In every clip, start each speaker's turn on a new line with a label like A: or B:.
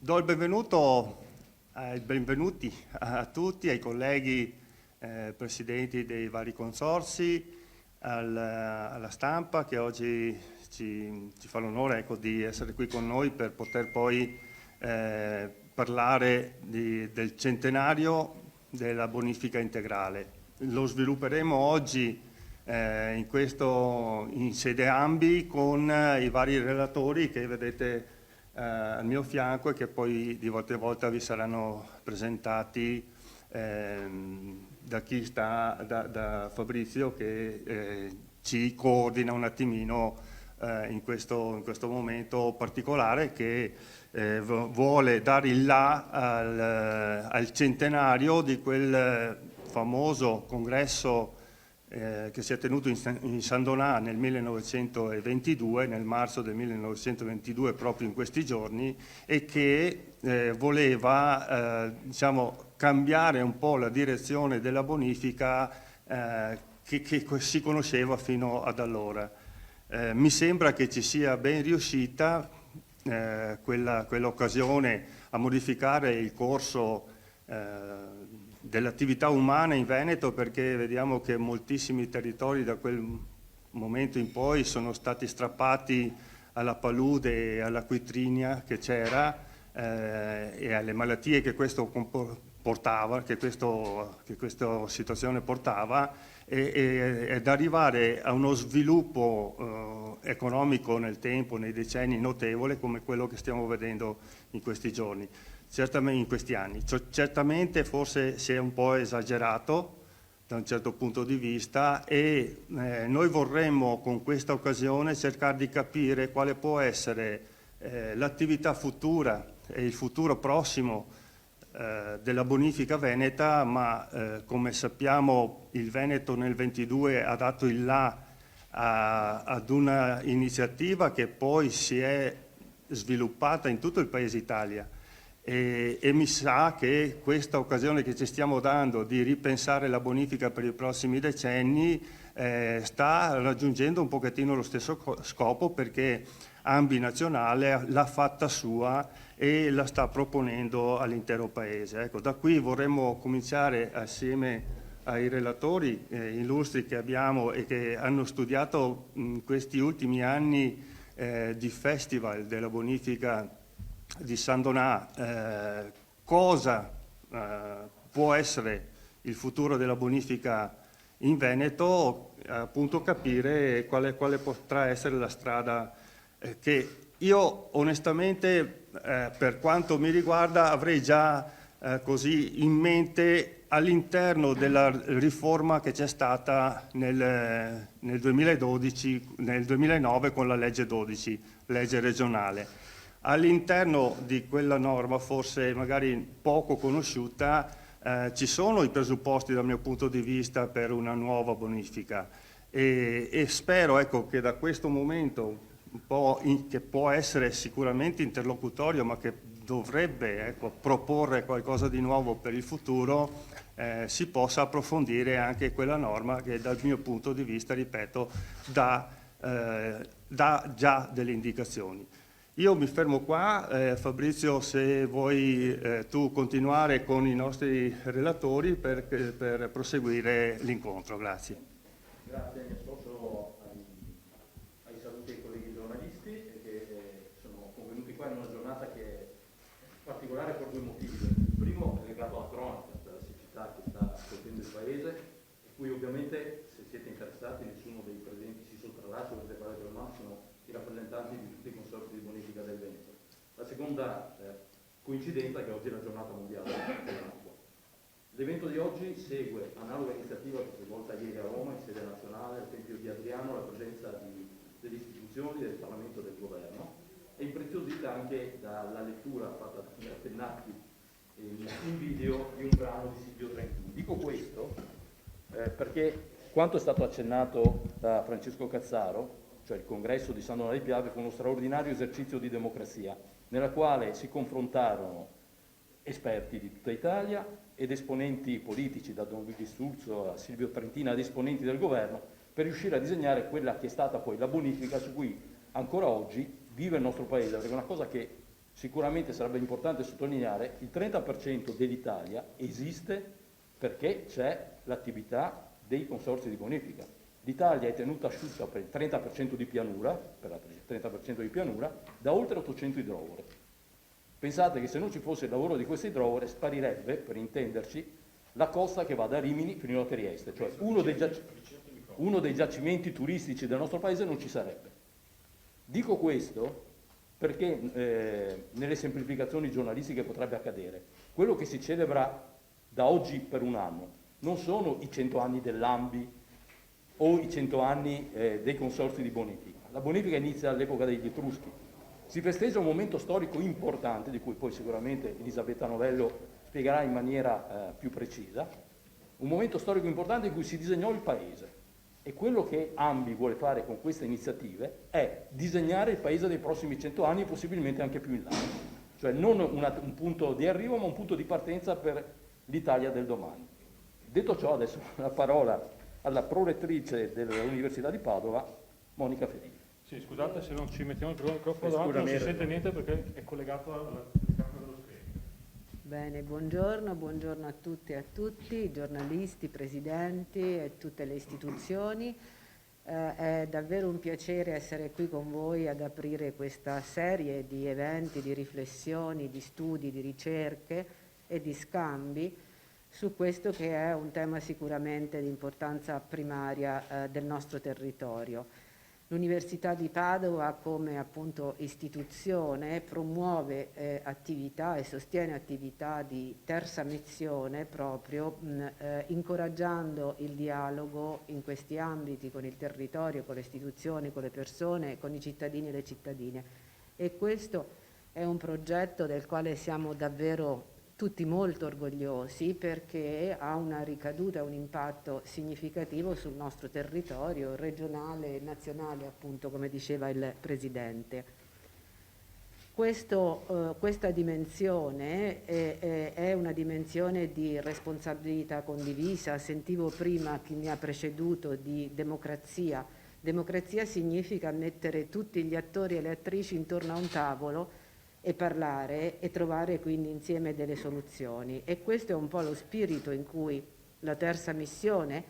A: Do il benvenuti a tutti, ai colleghi presidenti dei vari consorzi, alla stampa che oggi ci fa l'onore, ecco, di essere qui con noi per poter poi parlare del centenario della bonifica integrale. Lo svilupperemo oggi in sede AMBI con i vari relatori che vedete al mio fianco e che poi di volta in volta vi saranno presentati da Fabrizio che ci coordina un attimino in questo momento particolare che vuole dare il là al centenario di quel famoso congresso che si è tenuto in San Donà nel 1922, nel marzo del 1922, proprio in questi giorni, e che voleva diciamo, cambiare un po' la direzione della bonifica che si conosceva fino ad allora. Mi sembra che ci sia ben riuscita quell'occasione a modificare il corso dell'attività umana in Veneto, perché vediamo che moltissimi territori da quel momento in poi sono stati strappati alla palude e all'acquitrina che c'era e alle malattie che questo portava, che questa situazione portava, ed arrivare a uno sviluppo economico nel tempo, nei decenni, notevole come quello che stiamo vedendo in questi giorni. Certamente in questi anni. Certamente forse si è un po' esagerato da un certo punto di vista e noi vorremmo con questa occasione cercare di capire quale può essere l'attività futura e il futuro prossimo della bonifica veneta, ma come sappiamo il Veneto nel 22 ha dato il là ad una iniziativa che poi si è sviluppata in tutto il Paese Italia. E mi sa che questa occasione che ci stiamo dando di ripensare la bonifica per i prossimi decenni sta raggiungendo un pochettino lo stesso scopo, perché AMBI nazionale l'ha fatta sua e la sta proponendo all'intero Paese. Ecco, da qui vorremmo cominciare assieme ai relatori illustri che abbiamo e che hanno studiato in questi ultimi anni di festival della bonifica di San Donà, cosa può essere il futuro della bonifica in Veneto, appunto capire quale potrà essere la strada che io onestamente per quanto mi riguarda avrei già così in mente all'interno della riforma che c'è stata nel 2012, nel 2009 con la legge 12, legge regionale. All'interno di quella norma, forse magari poco conosciuta, ci sono i presupposti dal mio punto di vista per una nuova bonifica e spero, ecco, che da questo momento che può essere sicuramente interlocutorio, ma che dovrebbe, ecco, proporre qualcosa di nuovo per il futuro, si possa approfondire anche quella norma che dal mio punto di vista, ripeto, dà già delle indicazioni. Io mi fermo qua, Fabrizio, se vuoi tu continuare con i nostri relatori per proseguire l'incontro. Grazie.
B: Grazie, mi associo ai saluti ai colleghi giornalisti che sono convenuti qua in una giornata che è particolare per due motivi. Il primo è legato alla cronaca, della siccità che sta colpendo il Paese, e cui ovviamente, se siete interessati, nessuno dei presenti si sottrarrà, se volete fare del massimo i rappresentanti di tutti i consorzi di bonifica del Veneto. La seconda coincidenza è che oggi è la giornata mondiale dell'acqua. L'evento di oggi segue analoga iniziativa che si è svolta ieri a Roma, in sede nazionale, al Tempio di Adriano, alla presenza delle istituzioni, del Parlamento e del Governo, e impreziosita anche dalla lettura fatta da Pennacchi in video di un brano di Silvio Trentini. Dico questo perché quanto è stato accennato da Francesco Cazzaro, cioè il congresso di San Donà di Piave, fu uno straordinario esercizio di democrazia, nella quale si confrontarono esperti di tutta Italia ed esponenti politici, da Don Luigi Sturzo a Silvio Trentini, ad esponenti del governo, per riuscire a disegnare quella che è stata poi la bonifica su cui ancora oggi vive il nostro Paese, perché una cosa che sicuramente sarebbe importante sottolineare, il 30% dell'Italia esiste perché c'è l'attività dei consorzi di bonifica. L'Italia è tenuta asciutta per il 30% di pianura, da oltre 800 idrovore. Pensate che se non ci fosse il lavoro di queste idrovore sparirebbe, per intenderci, la costa che va da Rimini fino a Trieste, cioè uno dei giacimenti turistici del nostro paese non ci sarebbe. Dico questo perché nelle semplificazioni giornalistiche potrebbe accadere. Quello che si celebra da oggi per un anno non sono i 100 anni dell'AMBI o i 100 anni dei consorzi di bonifica. La bonifica inizia all'epoca degli Etruschi. Si festeggia un momento storico importante, di cui poi sicuramente Elisabetta Novello spiegherà in maniera più precisa, un momento storico importante in cui si disegnò il paese. E quello che AMBI vuole fare con queste iniziative è disegnare il paese dei prossimi 100 anni e possibilmente anche più in là. Cioè non un punto di arrivo, ma un punto di partenza per l'Italia del domani. Detto ciò, adesso la parola alla prorettrice dell'Università di Padova, Monica Fedini.
C: Sì, scusate se non ci mettiamo il microfono davanti, non si sente niente perché è collegato alla telecamera dello streaming.
D: Bene, buongiorno a tutte e a tutti, giornalisti, presidenti e tutte le istituzioni. È davvero un piacere essere qui con voi ad aprire questa serie di eventi, di riflessioni, di studi, di ricerche e di scambi su questo che è un tema sicuramente di importanza primaria del nostro territorio. L'Università di Padova, come appunto istituzione, promuove attività e sostiene attività di terza missione proprio incoraggiando il dialogo in questi ambiti con il territorio, con le istituzioni, con le persone, con i cittadini e le cittadine. E questo è un progetto del quale siamo davvero tutti molto orgogliosi perché ha una ricaduta, un impatto significativo sul nostro territorio regionale e nazionale, appunto, come diceva il Presidente. Questa dimensione è una dimensione di responsabilità condivisa. Sentivo prima chi mi ha preceduto di democrazia. Democrazia significa mettere tutti gli attori e le attrici intorno a un tavolo e parlare e trovare quindi insieme delle soluzioni. E questo è un po' lo spirito in cui la terza missione,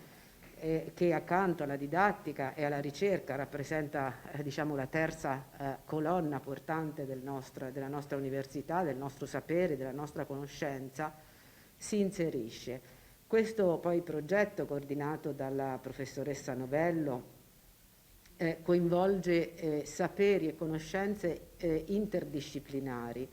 D: che accanto alla didattica e alla ricerca rappresenta diciamo, la terza colonna portante della nostra università, del nostro sapere, della nostra conoscenza, si inserisce. Questo poi progetto coordinato dalla professoressa Novello coinvolge saperi e conoscenze interdisciplinari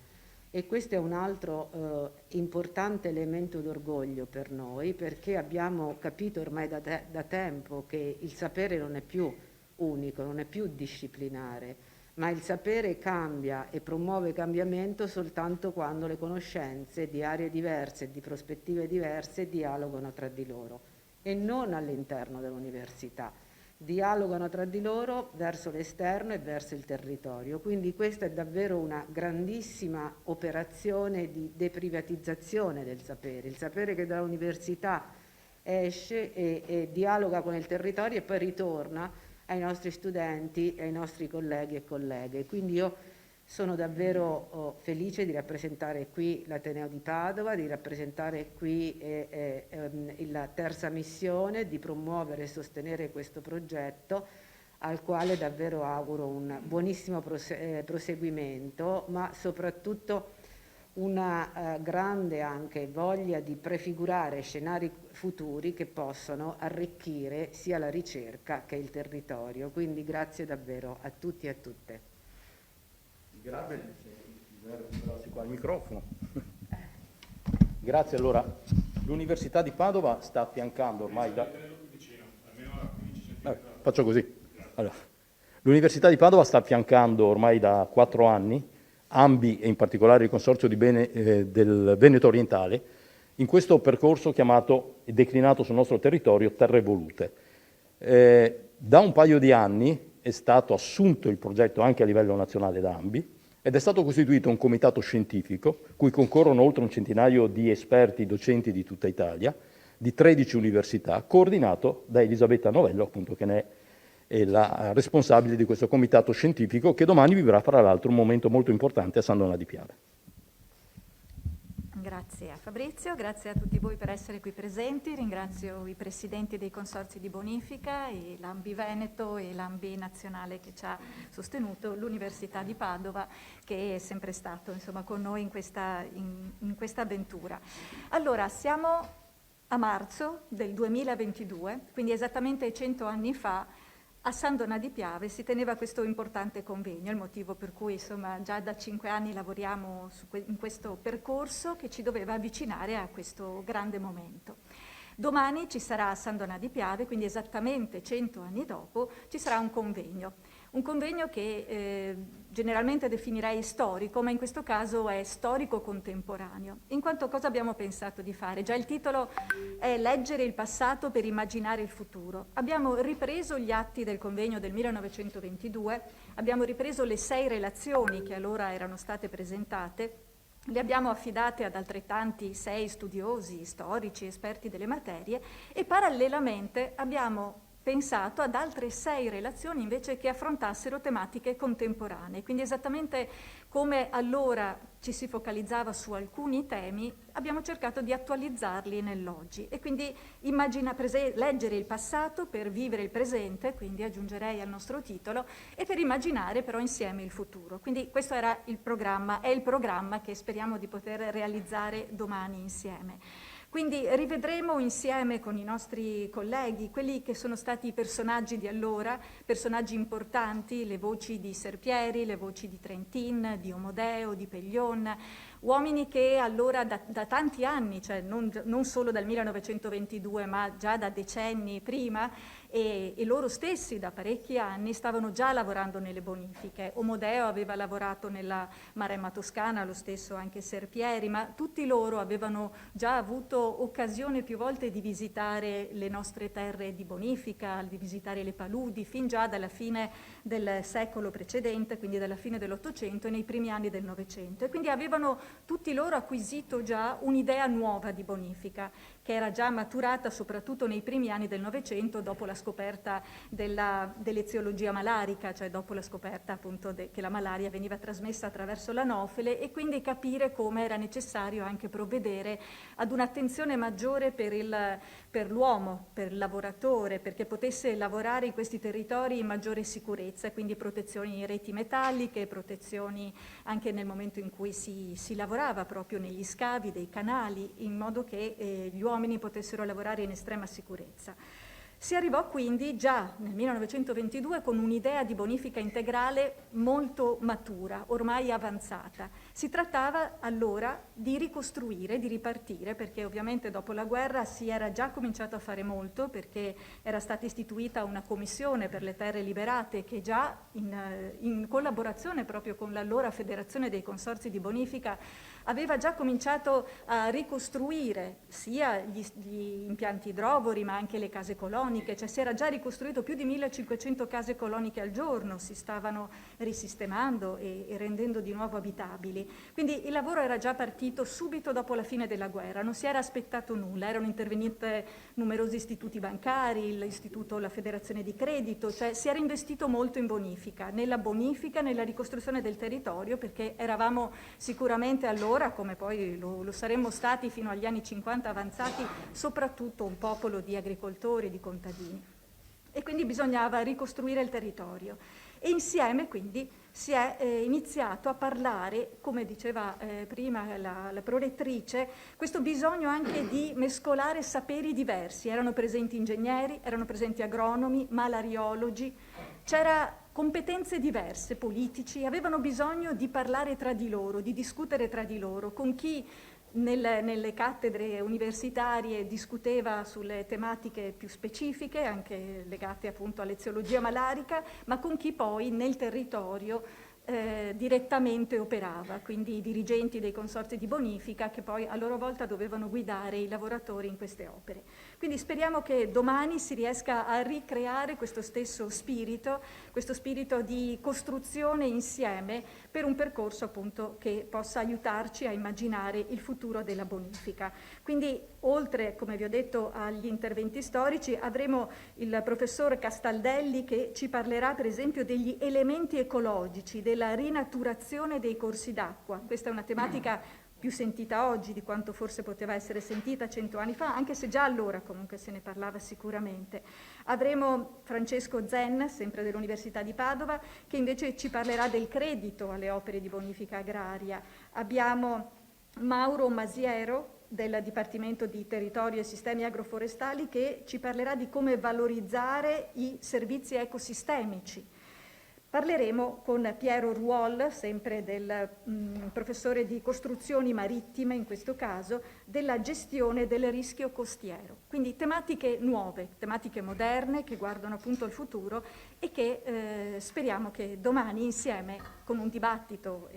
D: e questo è un altro importante elemento d'orgoglio per noi perché abbiamo capito ormai da tempo che il sapere non è più unico, non è più disciplinare, ma il sapere cambia e promuove cambiamento soltanto quando le conoscenze di aree diverse, di prospettive diverse dialogano tra di loro e non all'interno dell'università. Dialogano tra di loro verso l'esterno e verso il territorio. Quindi questa è davvero una grandissima operazione di deprivatizzazione del sapere. Il sapere che dall'università esce e dialoga con il territorio e poi ritorna ai nostri studenti, ai nostri colleghi e colleghe. Quindi io sono davvero felice di rappresentare qui l'Ateneo di Padova, di rappresentare qui la terza missione, di promuovere e sostenere questo progetto al quale davvero auguro un buonissimo proseguimento, ma soprattutto una grande anche voglia di prefigurare scenari futuri che possano arricchire sia la ricerca che il territorio. Quindi grazie davvero a tutti e a tutte.
B: Grazie, qua il microfono. Grazie, allora l'Università di Padova sta affiancando ormai faccio così. Allora, l'Università di Padova sta affiancando ormai da 4 anni AMBI e in particolare il Consorzio del Veneto Orientale in questo percorso chiamato e declinato sul nostro territorio Terre Evolute. Da un paio di anni è stato assunto il progetto anche a livello nazionale da AMBI ed è stato costituito un comitato scientifico cui concorrono oltre un centinaio di esperti, docenti di tutta Italia, di 13 università, coordinato da Elisabetta Novello, appunto, che ne
E: è la responsabile di questo comitato scientifico, che domani vivrà fra l'altro un momento molto importante a San Donà di Piave.
F: Grazie a Fabrizio, grazie a tutti voi per essere qui presenti, ringrazio i presidenti dei consorzi di bonifica, e l'Ambi Veneto e l'Ambi Nazionale che ci ha sostenuto, l'Università di Padova che è sempre stato insomma, con noi in questa avventura. Allora, siamo a marzo del 2022, quindi esattamente 100 anni fa, a San Donà di Piave si teneva questo importante convegno, il motivo per cui insomma, già da 5 anni lavoriamo in questo percorso che ci doveva avvicinare a questo grande momento. Domani ci sarà a San Donà di Piave, quindi esattamente 100 anni dopo, ci sarà un convegno che generalmente definirei storico, ma in questo caso è storico-contemporaneo. In quanto cosa abbiamo pensato di fare? Già il titolo è Leggere il passato per immaginare il futuro. Abbiamo ripreso gli atti del convegno del 1922, abbiamo ripreso le 6 relazioni che allora erano state presentate, le abbiamo affidate ad altrettanti 6 studiosi, storici, esperti delle materie, e parallelamente abbiamo pensato ad altre 6 relazioni invece che affrontassero tematiche contemporanee. Quindi esattamente come allora ci si focalizzava su alcuni temi, abbiamo cercato di attualizzarli nell'oggi e quindi leggere il passato per vivere il presente, quindi aggiungerei al nostro titolo, e per immaginare però insieme il futuro. Quindi questo era il programma, è il programma che speriamo di poter realizzare domani insieme. Quindi rivedremo insieme con i nostri colleghi quelli che sono stati i personaggi di allora, personaggi importanti, le voci di Serpieri, le voci di Trentin, di Omodeo, di Peglion, uomini che allora da tanti anni, cioè non solo dal 1922 ma già da decenni prima, e loro stessi da parecchi anni stavano già lavorando nelle bonifiche. Omodeo aveva lavorato nella Maremma Toscana, lo stesso anche Serpieri, ma tutti loro avevano già avuto occasione più volte di visitare le nostre terre di bonifica, di visitare le paludi, fin già dalla fine del secolo precedente, quindi dalla fine dell'Ottocento e nei primi anni del Novecento. E quindi avevano tutti loro acquisito già un'idea nuova di bonifica, che era già maturata soprattutto nei primi anni del Novecento, dopo la scoperta dell'eziologia malarica, cioè dopo la scoperta appunto che la malaria veniva trasmessa attraverso l'anofele, e quindi capire come era necessario anche provvedere ad un'attenzione maggiore per l'uomo, per il lavoratore, perché potesse lavorare in questi territori in maggiore sicurezza, quindi protezioni in reti metalliche, protezioni anche nel momento in cui si lavorava proprio negli scavi dei canali, in modo che gli uomini potessero lavorare in estrema sicurezza. Si arrivò quindi già nel 1922 con un'idea di bonifica integrale molto matura, ormai avanzata. Si trattava allora di ricostruire, di ripartire, perché ovviamente dopo la guerra si era già cominciato a fare molto, perché era stata istituita una commissione per le terre liberate che già in collaborazione proprio con l'allora Federazione dei Consorzi di Bonifica aveva già cominciato a ricostruire sia gli impianti idrovori ma anche le case coloniche, cioè si era già ricostruito più di 1500 case coloniche al giorno, si stavano risistemando e rendendo di nuovo abitabili. Quindi il lavoro era già partito subito dopo la fine della guerra, non si era aspettato nulla, erano intervenuti numerosi istituti bancari, la Federazione di Credito, cioè si era investito molto in bonifica, nella ricostruzione del territorio, perché eravamo sicuramente allora, come poi lo saremmo stati fino agli anni 50 avanzati, soprattutto un popolo di agricoltori e di contadini. E quindi bisognava ricostruire il territorio. E insieme quindi si è iniziato a parlare, come diceva prima la prorettrice, questo bisogno anche di mescolare saperi diversi. Erano presenti ingegneri, erano presenti agronomi, malariologi, c'era competenze diverse, politici, avevano bisogno di parlare tra di loro, di discutere tra di loro, con chi nelle cattedre universitarie discuteva sulle tematiche più specifiche, anche legate appunto all'eziologia malarica, ma con chi poi nel territorio direttamente operava, quindi i dirigenti dei consorzi di bonifica che poi a loro volta dovevano guidare i lavoratori in queste opere. Quindi speriamo che domani si riesca a ricreare questo stesso spirito, questo spirito di costruzione insieme per un percorso appunto che possa aiutarci a immaginare il futuro della bonifica. Quindi oltre, come vi ho detto, agli interventi storici, avremo il professor Castaldelli che ci parlerà per esempio degli elementi ecologici, della rinaturazione dei corsi d'acqua. Questa è una tematica più sentita oggi di quanto forse poteva essere sentita 100 anni fa, anche se già allora comunque se ne parlava sicuramente. Avremo Francesco Zen, sempre dell'Università di Padova, che invece ci parlerà del credito alle opere di bonifica agraria. Abbiamo Mauro Masiero del Dipartimento di Territorio e Sistemi Agroforestali che ci parlerà di come valorizzare i servizi ecosistemici. Parleremo con Piero Ruol, sempre del professore di costruzioni marittime in questo caso, della gestione del rischio costiero. Quindi tematiche nuove, tematiche moderne che guardano appunto al futuro e che speriamo che domani insieme con un dibattito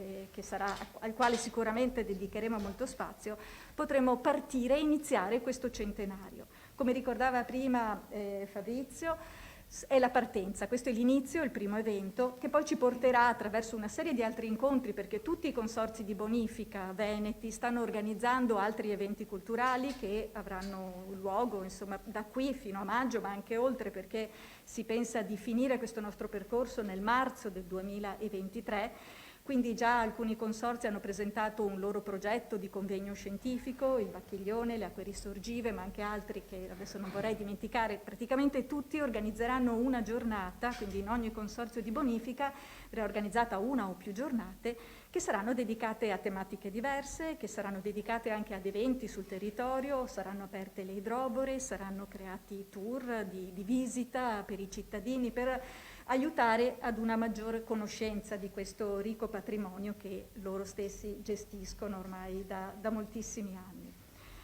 F: al quale sicuramente dedicheremo molto spazio, potremo partire e iniziare questo centenario. Come ricordava prima Fabrizio, è la partenza, questo è l'inizio, il primo evento, che poi ci porterà attraverso una serie di altri incontri, perché tutti i consorzi di bonifica veneti stanno organizzando altri eventi culturali che avranno luogo, insomma, da qui fino a maggio, ma anche oltre, perché si pensa di finire questo nostro percorso nel marzo del 2023. Quindi già alcuni consorzi hanno presentato un loro progetto di convegno scientifico, il Bacchiglione, le Acque Risorgive, ma anche altri che adesso non vorrei dimenticare. Praticamente tutti organizzeranno una giornata, quindi in ogni consorzio di bonifica verrà organizzata una o più giornate, che saranno dedicate a tematiche diverse, che saranno dedicate anche ad eventi sul territorio, saranno aperte le idrobore, saranno creati tour di visita per i cittadini, per aiutare ad una maggiore conoscenza di questo ricco patrimonio che loro stessi gestiscono ormai da moltissimi anni.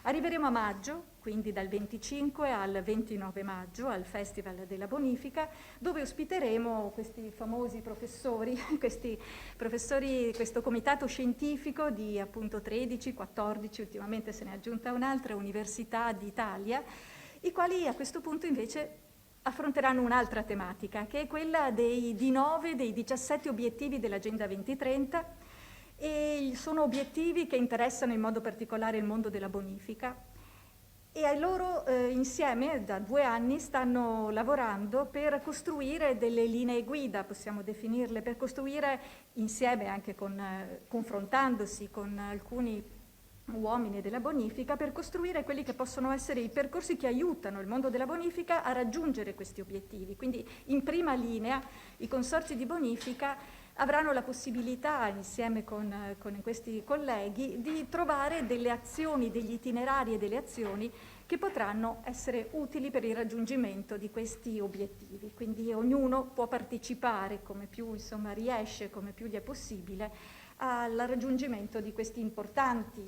F: Arriveremo a maggio, quindi dal 25 al 29 maggio, al Festival della Bonifica, dove ospiteremo questi famosi professori, questo comitato scientifico di appunto 13, 14, ultimamente se ne è aggiunta un'altra, università d'Italia, i quali a questo punto invece affronteranno un'altra tematica, che è quella dei 17 obiettivi dell'Agenda 2030, e sono obiettivi che interessano in modo particolare il mondo della bonifica, e a loro insieme da 2 anni stanno lavorando per costruire delle linee guida, possiamo definirle, per costruire insieme anche confrontandosi con alcuni uomini della bonifica, per costruire quelli che possono essere i percorsi che aiutano il mondo della bonifica a raggiungere questi obiettivi. Quindi in prima linea i consorzi di bonifica avranno la possibilità, insieme con questi colleghi, di trovare delle azioni, degli itinerari e delle azioni che potranno essere utili per il raggiungimento di questi obiettivi. Quindi ognuno può partecipare come più riesce, come più gli è possibile, al raggiungimento di questi importanti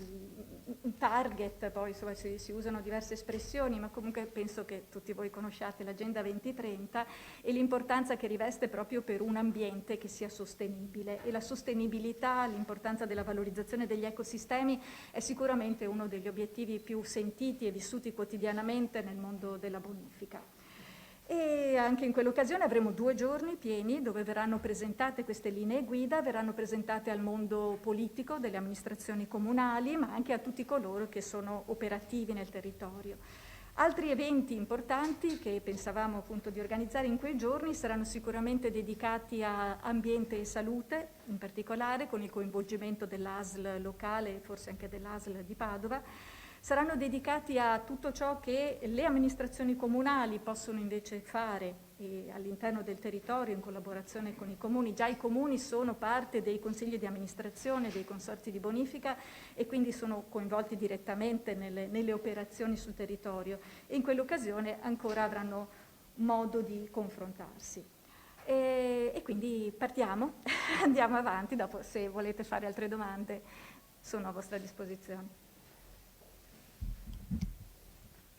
F: target. Poi si usano diverse espressioni, ma comunque penso che tutti voi conosciate l'Agenda 2030 e l'importanza che riveste proprio per un ambiente che sia sostenibile, e la sostenibilità, l'importanza della valorizzazione degli ecosistemi è sicuramente uno degli obiettivi più sentiti e vissuti quotidianamente nel mondo della bonifica. E anche in quell'occasione avremo 2 giorni pieni dove verranno presentate queste linee guida, verranno presentate al mondo politico delle amministrazioni comunali, ma anche a tutti coloro che sono operativi nel territorio. Altri eventi importanti che pensavamo appunto di organizzare in quei giorni saranno sicuramente dedicati a ambiente e salute, in particolare con il coinvolgimento dell'ASL locale e forse anche dell'ASL di Padova. Saranno dedicati a tutto ciò che le amministrazioni comunali possono invece fare all'interno del territorio in collaborazione con i comuni. Già i comuni sono parte dei consigli di amministrazione dei consorzi di bonifica e quindi sono coinvolti direttamente nelle operazioni sul territorio, e in quell'occasione ancora avranno modo di confrontarsi. E quindi partiamo, andiamo avanti, dopo se volete fare altre domande sono a vostra disposizione.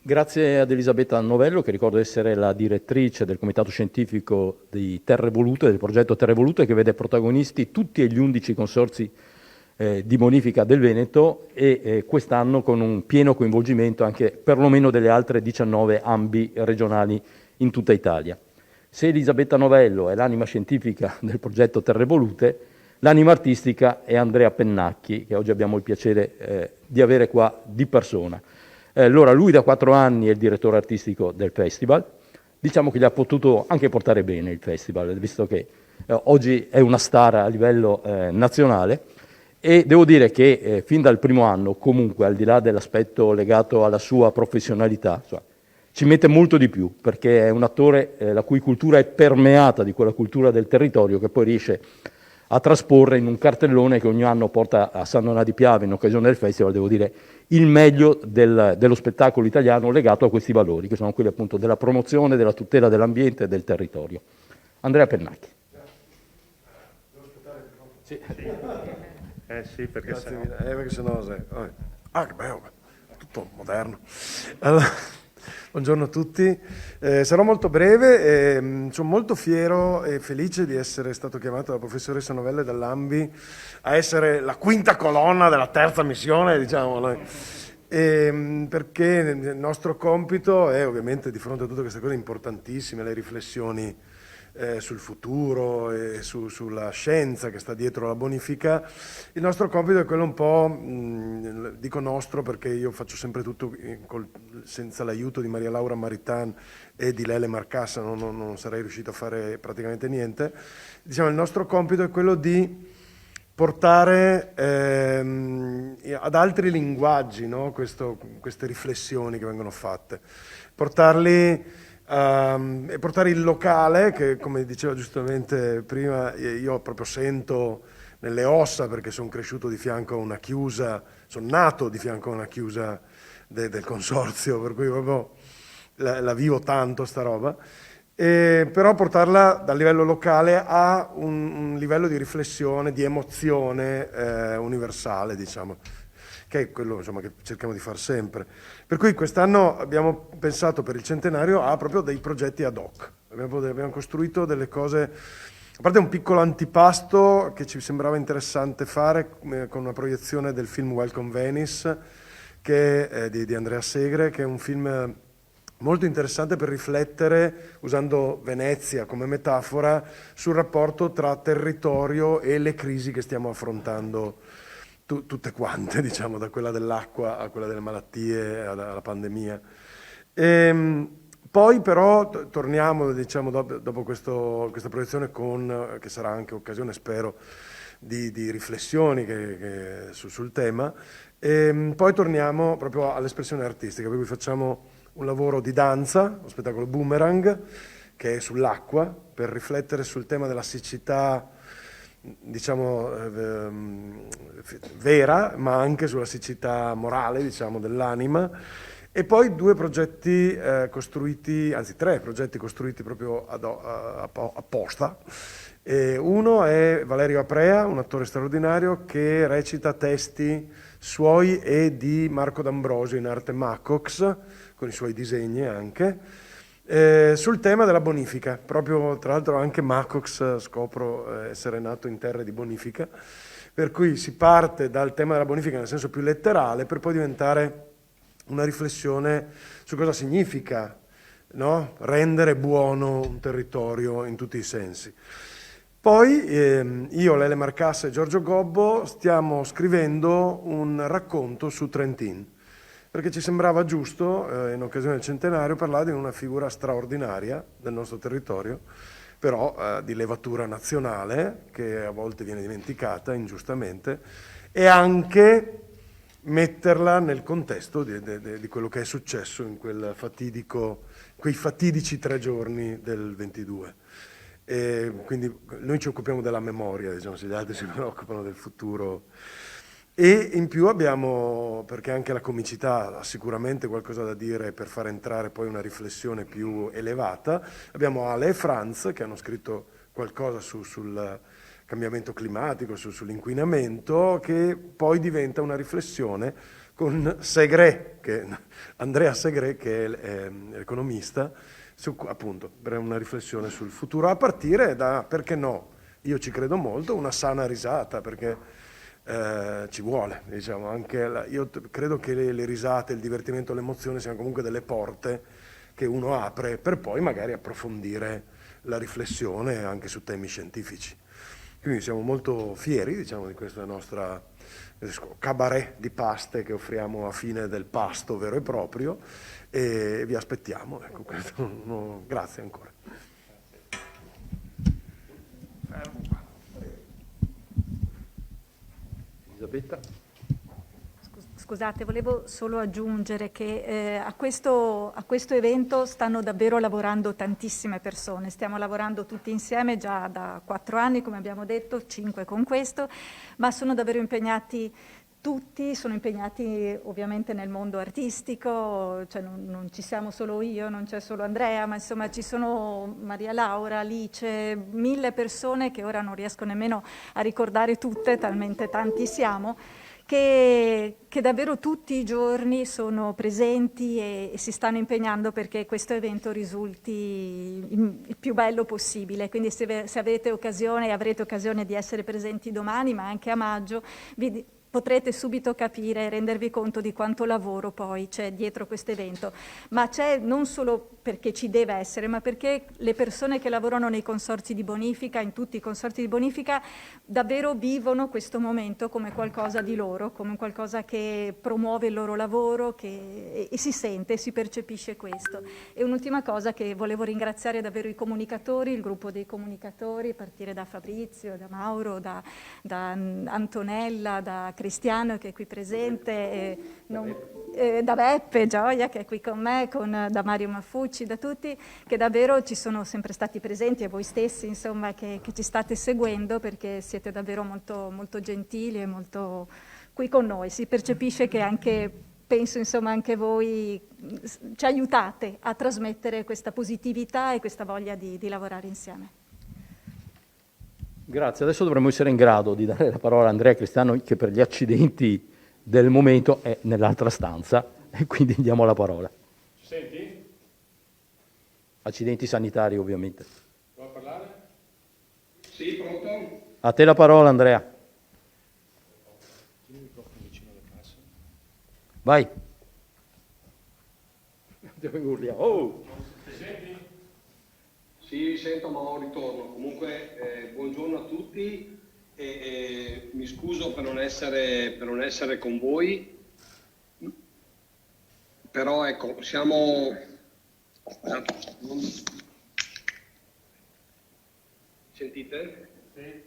E: Grazie ad Elisabetta Novello, che ricordo essere la direttrice del Comitato Scientifico di Terre Volute, del progetto Terre Volute, che vede protagonisti tutti e gli 11 consorzi di bonifica del Veneto e quest'anno con un pieno coinvolgimento anche perlomeno delle altre 19 AMBI regionali in tutta Italia. Se Elisabetta Novello è l'anima scientifica del progetto Terre Volute, l'anima artistica è Andrea Pennacchi, che oggi abbiamo il piacere di avere qua di persona. Allora, lui da 4 anni è il direttore artistico del festival. Diciamo che gli ha potuto anche portare bene il festival, visto che oggi è una star a livello nazionale, e devo dire che fin dal primo anno, comunque, al di là dell'aspetto legato alla sua professionalità, ci mette molto di più, perché è un attore la cui cultura è permeata di quella cultura del territorio che poi riesce a trasporre in un cartellone che ogni anno porta a San Donà di Piave in occasione del festival, devo dire, il meglio dello spettacolo italiano legato a questi valori, che sono quelli appunto della promozione, della tutela dell'ambiente e del territorio. Andrea Pennacchi.
A: Sì, sì, perché
G: Grazie
A: sennò...
G: mille. Perché sennò che bello, tutto moderno. Allora, buongiorno a tutti. Sarò molto breve. Sono molto fiero e felice di essere stato chiamato dalla professoressa Novello e dall'AMBI a essere la quinta colonna della terza missione, diciamo noi. Perché il nostro compito è, ovviamente, di fronte a tutte queste cose importantissime, le riflessioni sul futuro e sulla scienza che sta dietro la bonifica, il nostro compito è quello un po', dico nostro perché io faccio sempre tutto senza l'aiuto di Maria Laura Maritan e di Lele Marcassa non sarei riuscito a fare praticamente niente. Diciamo, il nostro compito è quello di portare ad altri linguaggi, no? Queste riflessioni che vengono fatte, portarli e portare il locale, che come diceva giustamente prima, io proprio sento nelle ossa, perché sono cresciuto di fianco a una chiusa, sono nato di fianco a una chiusa del consorzio, per cui proprio la vivo tanto sta roba, però portarla dal livello locale a un livello di riflessione, di emozione universale, diciamo, che è quello, insomma, che cerchiamo di far sempre. Per cui quest'anno abbiamo pensato per il centenario a proprio dei progetti ad hoc. Abbiamo costruito delle cose, a parte un piccolo antipasto che ci sembrava interessante fare con una proiezione del film Welcome Venice, che è di Andrea Segre, che è un film molto interessante per riflettere, usando Venezia come metafora, sul rapporto tra territorio e le crisi che stiamo affrontando tutte quante, diciamo, da quella dell'acqua a quella delle malattie, alla pandemia. Poi però torniamo, diciamo, dopo questa proiezione che sarà anche occasione, spero, di riflessioni sul tema, poi torniamo proprio all'espressione artistica, per cui facciamo un lavoro di danza, lo spettacolo Boomerang, che è sull'acqua, per riflettere sul tema della siccità, diciamo, vera, ma anche sulla siccità morale, diciamo, dell'anima. E poi 2 progetti costruiti, anzi 3 progetti costruiti proprio apposta. Uno è Valerio Aprea, un attore straordinario che recita testi suoi e di Marco D'Ambrosio in arte Macox, con i suoi disegni anche, sul tema della bonifica. Proprio, tra l'altro, anche Macox scopro essere nato in terre di bonifica, per cui si parte dal tema della bonifica nel senso più letterale, per poi diventare una riflessione su cosa significa, no? Rendere buono un territorio in tutti i sensi. Poi io, Lele Marcassa e Giorgio Gobbo stiamo scrivendo un racconto su Trentin, perché ci sembrava giusto, in occasione del centenario, parlare di una figura straordinaria del nostro territorio, però di levatura nazionale, che a volte viene dimenticata ingiustamente, e anche metterla nel contesto di quello che è successo in quei fatidici 3 giorni del 22. E quindi noi ci occupiamo della memoria, diciamo, se gli altri si preoccupano del futuro. E in più abbiamo, perché anche la comicità ha sicuramente qualcosa da dire per far entrare poi una riflessione più elevata, abbiamo Ale e Franz che hanno scritto qualcosa sul cambiamento climatico, sull'inquinamento, che poi diventa una riflessione con Andrea Segre, che è economista, appunto, per una riflessione sul futuro, a partire da, perché no, io ci credo molto, una sana risata, perché ci vuole, diciamo, io credo che le risate, il divertimento, l'emozione siano comunque delle porte che uno apre per poi magari approfondire la riflessione anche su temi scientifici. Quindi siamo molto fieri, diciamo, di questa nostra cabaret di paste che offriamo a fine del pasto vero e proprio, e vi aspettiamo. Ecco, grazie ancora.
E: Elisabetta.
F: Scusate, volevo solo aggiungere che a questo evento stanno davvero lavorando tantissime persone. Stiamo lavorando tutti insieme già da 4 anni, come abbiamo detto, 5 con questo, ma sono davvero impegnati tutti, sono impegnati ovviamente nel mondo artistico, cioè non ci siamo solo io, non c'è solo Andrea, ma insomma ci sono Maria Laura, Alice, 1000 persone che ora non riesco nemmeno a ricordare tutte, talmente tanti siamo, che davvero tutti i giorni sono presenti e si stanno impegnando perché questo evento risulti il più bello possibile. Quindi se avete occasione e avrete occasione di essere presenti domani, ma anche a maggio, potrete subito capire e rendervi conto di quanto lavoro poi c'è dietro questo evento. Ma c'è non solo perché ci deve essere, ma perché le persone che lavorano nei consorzi di bonifica, in tutti i consorzi di bonifica, davvero vivono questo momento come qualcosa di loro, come qualcosa che promuove il loro lavoro, e si sente, si percepisce questo. E un'ultima cosa, che volevo ringraziare davvero i comunicatori, il gruppo dei comunicatori, a partire da Fabrizio, da Mauro, da Antonella, da Cristiano che è qui presente, da Beppe Gioia che è qui con me, da Mario Maffucci, da tutti, che davvero ci sono sempre stati presenti, e voi stessi insomma che ci state seguendo, perché siete davvero molto, molto gentili e molto qui con noi. Si percepisce che anche, penso insomma anche voi ci aiutate a trasmettere questa positività e questa voglia di lavorare insieme.
E: Grazie, adesso dovremmo essere in grado di dare la parola a Andrea Cristiano, che per gli accidenti del momento è nell'altra stanza, e quindi diamo la parola.
C: Ci senti?
E: Accidenti sanitari, ovviamente.
C: Vuoi parlare?
H: Sì, pronto?
E: A te la parola, Andrea.
C: Tieni il microfono vicino alle casse.
E: Vai. Dove urliamo? Oh!
C: Ti senti?
H: Sì, sento, ma ho ritorno. Comunque, buongiorno a tutti e mi scuso per non essere con voi, però ecco, siamo... Sentite?
C: Sì.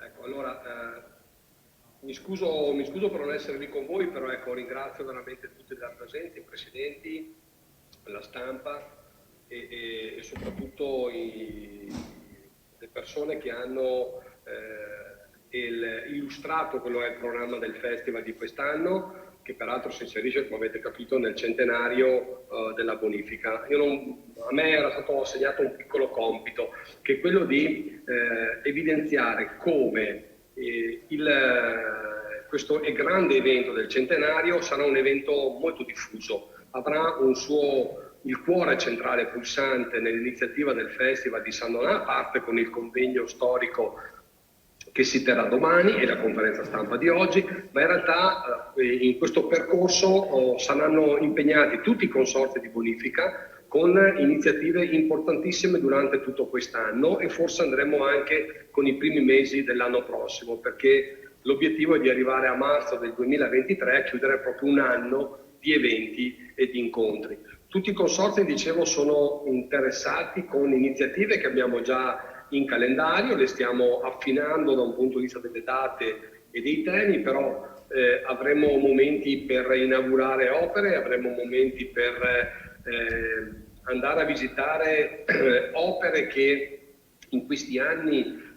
H: Ecco, allora, mi scuso per non essere lì con voi, però ecco, ringrazio veramente tutti gli presenti, i presidenti, la stampa, e soprattutto le persone che hanno illustrato quello che è il programma del festival di quest'anno, che peraltro si inserisce, come avete capito, nel centenario della bonifica. A me era stato assegnato un piccolo compito, che è quello di evidenziare come questo grande evento del centenario sarà un evento molto diffuso, avrà il cuore centrale pulsante nell'iniziativa del Festival di San Donà, a parte con il convegno storico che si terrà domani e la conferenza stampa di oggi, ma in realtà in questo percorso saranno impegnati tutti i consorzi di bonifica con iniziative importantissime durante tutto quest'anno, e forse andremo anche con i primi mesi dell'anno prossimo, perché l'obiettivo è di arrivare a marzo del 2023 a chiudere proprio un anno di eventi e di incontri. Tutti i consorzi, dicevo, sono interessati con iniziative che abbiamo già in calendario, le stiamo affinando da un punto di vista delle date e dei temi, però avremo momenti per inaugurare opere, avremo momenti per andare a visitare opere che in questi anni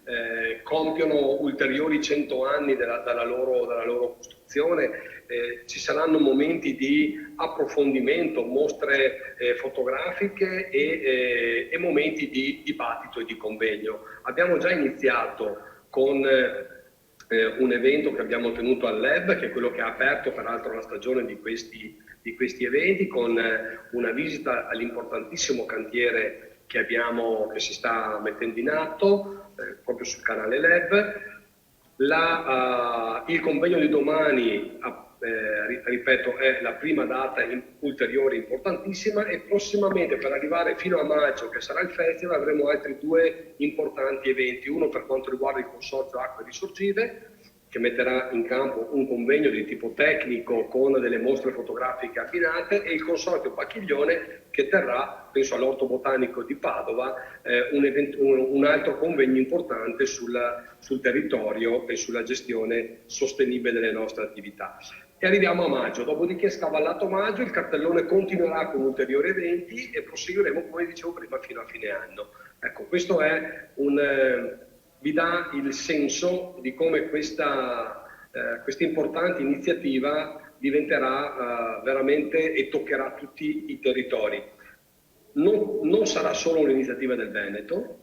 H: compiono ulteriori 100 anni dalla loro costruzione. Ci saranno momenti di approfondimento, mostre fotografiche e momenti di dibattito e di convegno. Abbiamo già iniziato con un evento che abbiamo tenuto al Lab, che è quello che ha aperto peraltro la stagione di questi eventi, con una visita all'importantissimo cantiere che si sta mettendo in atto proprio sul canale Lab. Il convegno di domani, ripeto, è la prima data ulteriore importantissima, e prossimamente, per arrivare fino a maggio, che sarà il festival, avremo altri 2 importanti eventi. Uno per quanto riguarda il Consorzio Acque Risorgive, che metterà in campo un convegno di tipo tecnico con delle mostre fotografiche abbinate, e il Consorzio Bacchiglione, che terrà, penso all'Orto Botanico di Padova, un altro convegno importante sul territorio e sulla gestione sostenibile delle nostre attività. E arriviamo a maggio, dopodiché, scavallato maggio, il cartellone continuerà con ulteriori eventi e proseguiremo, come dicevo prima, fino a fine anno. Ecco, questo è vi dà il senso di come questa importante iniziativa diventerà veramente e toccherà tutti i territori. Non sarà solo un'iniziativa del Veneto,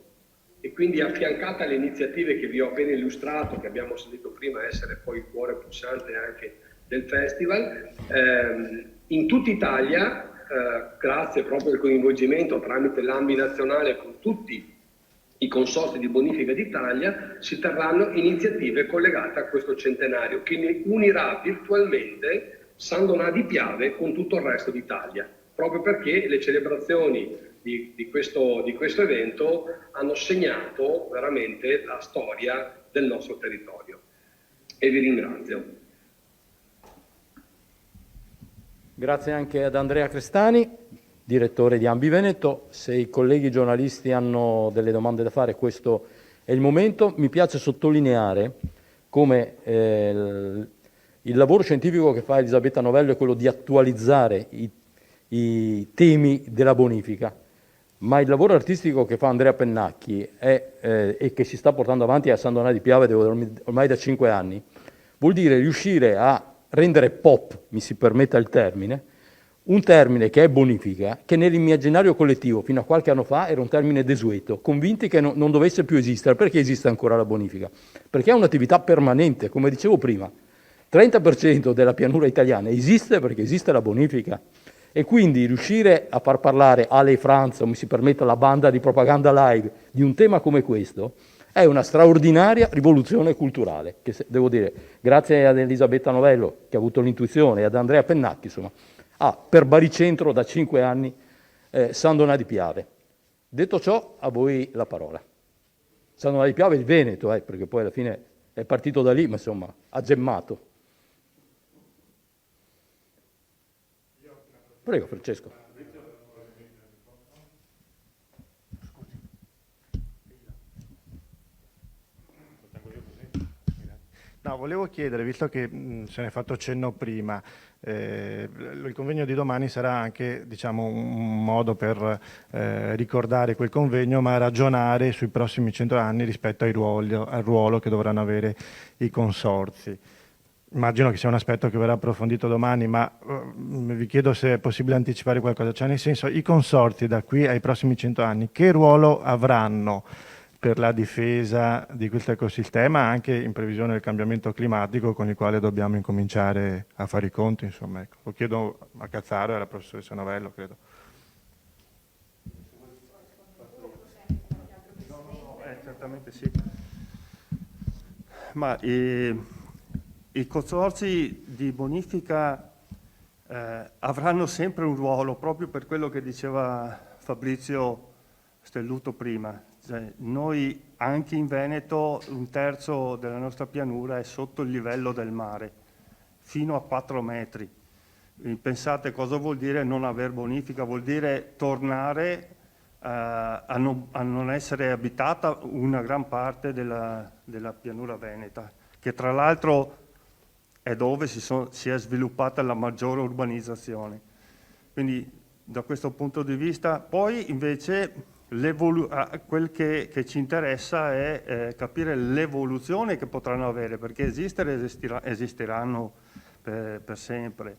H: e quindi, affiancata alle iniziative che vi ho appena illustrato, che abbiamo sentito prima essere poi il cuore pulsante anche del festival, in tutta Italia, grazie proprio al coinvolgimento tramite l'AMBI nazionale con tutti i consorzi di bonifica d'Italia, si terranno iniziative collegate a questo centenario, che ne unirà virtualmente San Donà di Piave con tutto il resto d'Italia, proprio perché le celebrazioni di questo evento hanno segnato veramente la storia del nostro territorio. E vi ringrazio.
E: Grazie anche ad Andrea Crestani, direttore di AMBI Veneto. Se i colleghi giornalisti hanno delle domande da fare, questo è il momento. Mi piace sottolineare come il lavoro scientifico che fa Elisabetta Novello è quello di attualizzare i temi della bonifica, ma il lavoro artistico che fa Andrea Pennacchi e che si sta portando avanti a San Donà di Piave ormai da 5 anni, vuol dire riuscire a rendere pop, mi si permetta il termine, un termine che è bonifica, che nell'immaginario collettivo fino a qualche anno fa era un termine desueto, convinti che non dovesse più esistere. Perché esiste ancora la bonifica? Perché è un'attività permanente, come dicevo prima. 30% della pianura italiana esiste perché esiste la bonifica, e quindi riuscire a far parlare Ale e Franz, o mi si permetta la banda di propaganda live, di un tema come questo è una straordinaria rivoluzione culturale, che devo dire, grazie ad Elisabetta Novello, che ha avuto l'intuizione, e ad Andrea Pennacchi, insomma, per baricentro da 5 anni San Donà di Piave. Detto ciò, a voi la parola. San Donà di Piave è il Veneto, perché poi alla fine è partito da lì, ma insomma ha gemmato. Prego, Francesco.
I: No, volevo chiedere, visto che se ne è fatto cenno prima, il convegno di domani sarà anche, diciamo, un modo per ricordare quel convegno, ma ragionare sui prossimi 100 anni rispetto al ruolo che dovranno avere i consorzi. Immagino che sia un aspetto che verrà approfondito domani, ma vi chiedo se è possibile anticipare qualcosa. Cioè, nel senso, i consorzi da qui ai prossimi 100 anni, che ruolo avranno per la difesa di questo ecosistema, anche in previsione del cambiamento climatico con il quale dobbiamo incominciare a fare i conti, insomma, ecco. Lo chiedo a Cazzaro e alla professoressa Novello, credo.
A: Certamente sì. Ma i consorzi di bonifica avranno sempre un ruolo, proprio per quello che diceva Fabrizio Stelluto prima. Cioè, noi anche in Veneto 1/3 della nostra pianura è sotto il livello del mare, fino a 4 metri. Quindi pensate cosa vuol dire non aver bonifica, vuol dire tornare a non essere abitata una gran parte della pianura veneta, che tra l'altro è dove si è sviluppata la maggiore urbanizzazione. Quindi da questo punto di vista, poi invece quel che ci interessa è capire l'evoluzione che potranno avere, perché esisteranno per sempre,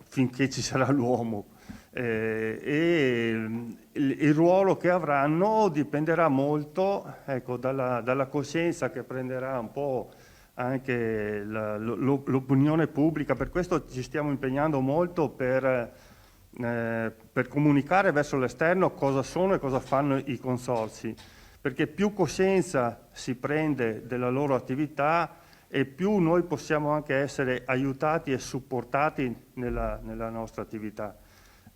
A: finché ci sarà l'uomo. E il ruolo che avranno dipenderà molto, ecco, dalla coscienza che prenderà un po' anche l'opinione pubblica. Per questo ci stiamo impegnando molto per comunicare verso l'esterno cosa sono e cosa fanno i consorzi, perché più coscienza si prende della loro attività e più noi possiamo anche essere aiutati e supportati nella nostra attività.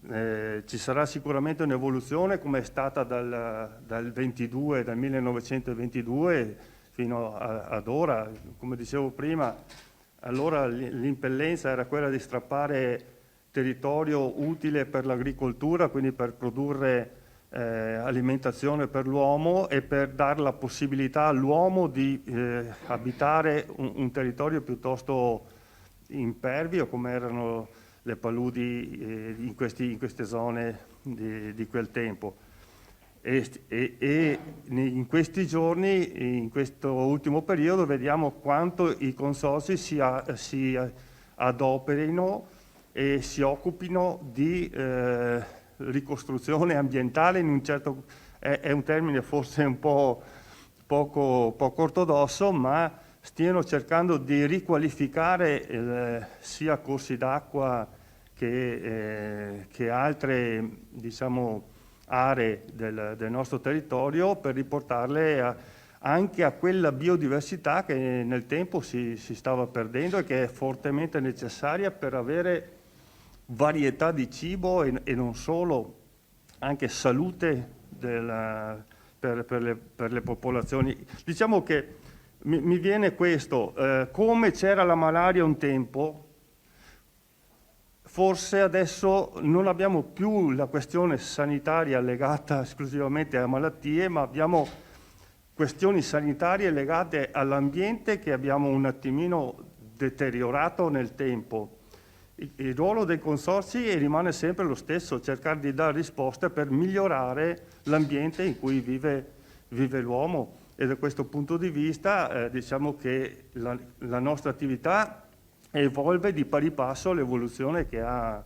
A: Ci sarà sicuramente un'evoluzione, come è stata dal 1922 fino ad ora. Come dicevo prima, allora l'impellenza era quella di strappare territorio utile per l'agricoltura, quindi per produrre alimentazione per l'uomo e per dare la possibilità all'uomo di abitare un territorio piuttosto impervio, come erano le paludi in queste zone di quel tempo. E in questi giorni, in questo ultimo periodo, vediamo quanto i consorzi si adoperino e si occupino di ricostruzione ambientale. In un certo, è un termine forse un po' poco ortodosso, ma stiano cercando di riqualificare sia corsi d'acqua che altre, diciamo, aree del nostro territorio, per riportarle anche a quella biodiversità che nel tempo si stava perdendo e che è fortemente necessaria per avere varietà di cibo e non solo, anche salute per le popolazioni. Diciamo che mi viene questo, come c'era la malaria un tempo, forse adesso non abbiamo più la questione sanitaria legata esclusivamente a malattie, ma abbiamo questioni sanitarie legate all'ambiente che abbiamo un attimino deteriorato nel tempo. Il ruolo dei consorzi rimane sempre lo stesso, cercare di dare risposte per migliorare l'ambiente in cui vive l'uomo. E da questo punto di vista diciamo che la nostra attività evolve di pari passo all'evoluzione che ha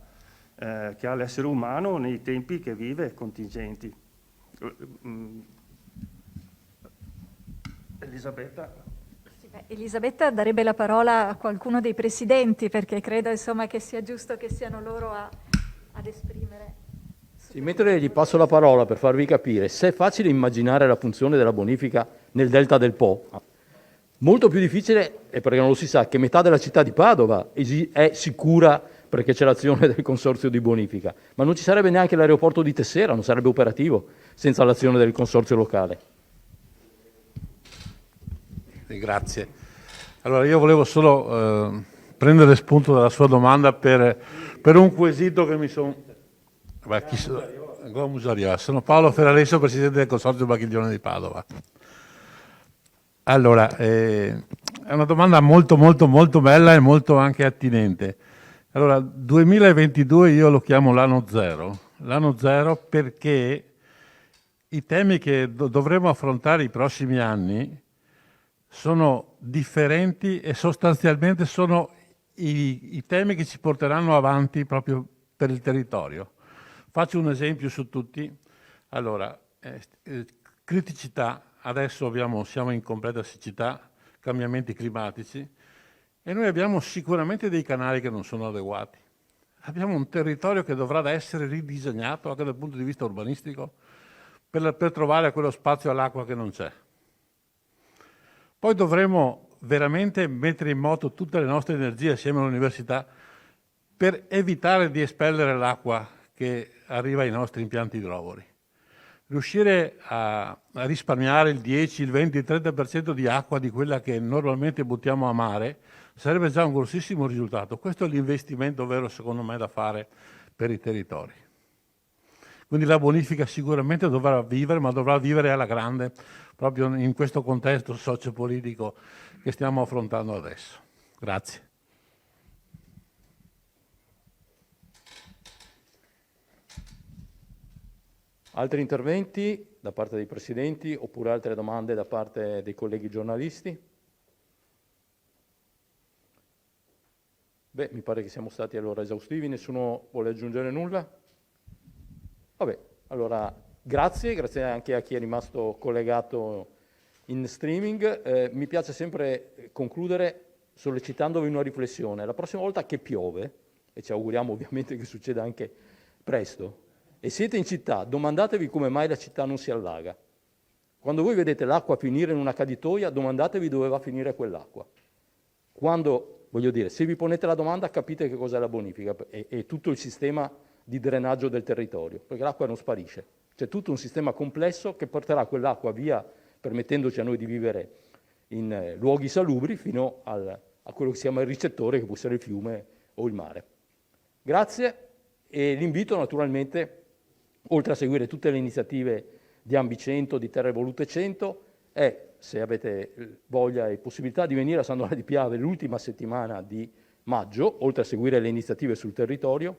A: l'essere umano nei tempi che vive contingenti. Elisabetta?
F: Sì, Elisabetta darebbe la parola a qualcuno dei presidenti, perché credo insomma che sia giusto che siano loro ad esprimere.
E: Sì, mentre gli passo la parola per farvi capire, se è facile immaginare la funzione della bonifica nel delta del Po, molto più difficile è perché non lo si sa che metà della città di Padova è sicura perché c'è l'azione del consorzio di bonifica, ma non ci sarebbe neanche l'aeroporto di Tessera, non sarebbe operativo senza l'azione del consorzio locale.
J: Grazie. Allora io volevo solo prendere spunto dalla sua domanda per un quesito che mi sono... Sono Paolo Ferraresso, presidente del Consorzio Bacchiglione di Padova. Allora, è una domanda molto bella e molto anche attinente. Allora, 2022 io lo chiamo l'anno zero perché i temi che dovremo affrontare i prossimi anni sono differenti e sostanzialmente sono i temi che ci porteranno avanti proprio per il territorio. Faccio un esempio su tutti. Allora, criticità, adesso siamo in completa siccità, cambiamenti climatici e noi abbiamo sicuramente dei canali che non sono adeguati. Abbiamo un territorio che dovrà essere ridisegnato anche dal punto di vista urbanistico per trovare quello spazio all'acqua che non c'è. Poi dovremo veramente mettere in moto tutte le nostre energie assieme all'università per evitare di espellere l'acqua che arriva ai nostri impianti idrovori. Riuscire a risparmiare il 10, il 20, il 30% di acqua di quella che normalmente buttiamo a mare sarebbe già un grossissimo risultato. Questo è l'investimento vero, secondo me, da fare per i territori. Quindi la bonifica sicuramente dovrà vivere, ma dovrà vivere alla grande, proprio in questo contesto sociopolitico che stiamo affrontando adesso. Grazie.
E: Altri interventi da parte dei presidenti oppure altre domande da parte dei colleghi giornalisti? Beh, mi pare che siamo stati allora esaustivi, nessuno vuole aggiungere nulla? Vabbè, allora grazie anche a chi è rimasto collegato in streaming. Mi piace sempre concludere sollecitandovi una riflessione. La prossima volta che piove, e ci auguriamo ovviamente che succeda anche presto, e siete in città, domandatevi come mai la città non si allaga. Quando voi vedete l'acqua finire in una caditoia, domandatevi dove va a finire quell'acqua. Quando, voglio dire, se vi ponete la domanda capite che cos'è la bonifica e tutto il sistema di drenaggio del territorio, perché l'acqua non sparisce. C'è tutto un sistema complesso che porterà quell'acqua via, permettendoci a noi di vivere in luoghi salubri, fino a quello che si chiama il ricettore, che può essere il fiume o il mare. Grazie e l'invito naturalmente, oltre a seguire tutte le iniziative di Ambi 100, di Terre Volute 100, è, se avete voglia e possibilità, di venire a San Donà di Piave l'ultima settimana di maggio, oltre a seguire le iniziative sul territorio,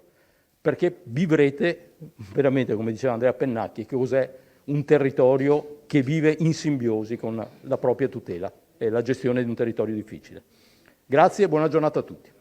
E: perché vivrete veramente, come diceva Andrea Pennacchi, che cos'è un territorio che vive in simbiosi con la propria tutela e la gestione di un territorio difficile. Grazie e buona giornata a tutti.